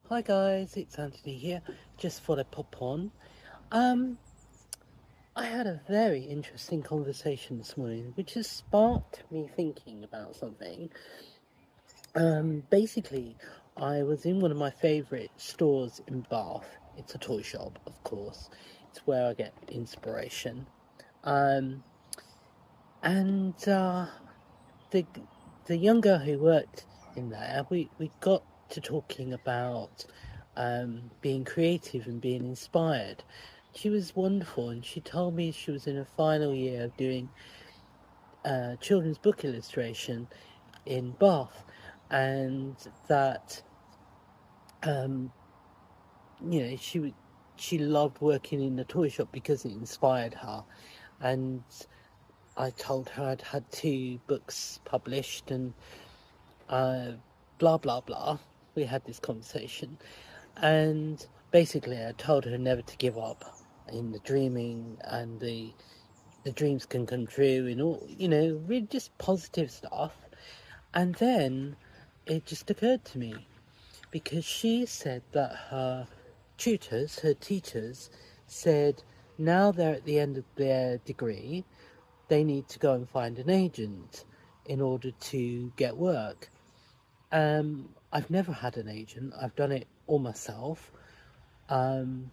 Hi guys, it's Anthony here. Just thought I'd pop on. Um, I had a very interesting conversation this morning, which has sparked me thinking about something. Basically, I was in one of my favourite stores in Bath. It's a toy shop, of course. It's where I get inspiration. Um, and the the young girl who worked in there, we got to talking about being creative and being inspired. She was wonderful, and she told me she was in her final year of doing children's book illustration in Bath, and that um, she loved working in the toy shop because it inspired her. And I told her I'd had two books published, and uh, blah blah blah. We had this conversation, and basically I told her never to give up in the dreaming, and the dreams can come true, and all, really just positive stuff. And then it just occurred to me, because she said that her teachers said now they're at the end of their degree, they need to go and find an agent in order to get work. I've never had an agent. I've done it all myself, um,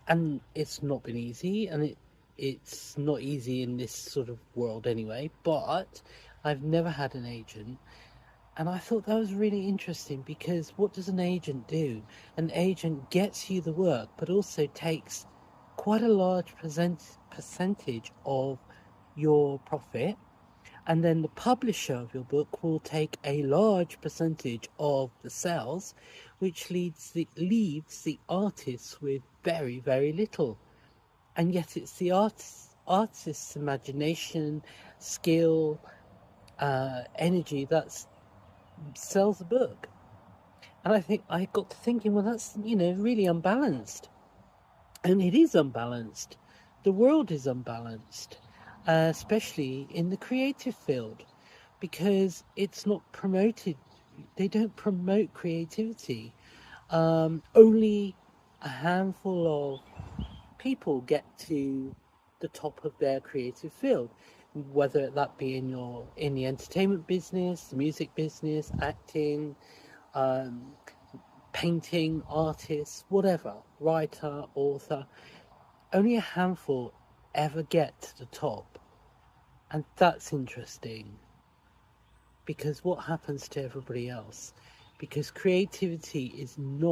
and it's not been easy, and it's not easy in this sort of world anyway. But I've never had an agent, and I thought that was really interesting, because what does an agent do? An agent gets you the work, but also takes quite a large percentage of your profit, and then the publisher of your book will take a large percentage of the sales, which leaves the artists with very, very little. And yet it's the artist's imagination, skill, energy that sells the book. And I think I got to thinking, well, that's, really unbalanced. And it is unbalanced. The world is unbalanced, especially in the creative field, because it's not promoted. They don't promote creativity. Only a handful of people get to the top of their creative field, whether that be in the entertainment business, the music business, acting, um, painting, artists, whatever, writer, author. Only a handful ever get to the top, and that's interesting, because what happens to everybody else? Because creativity is not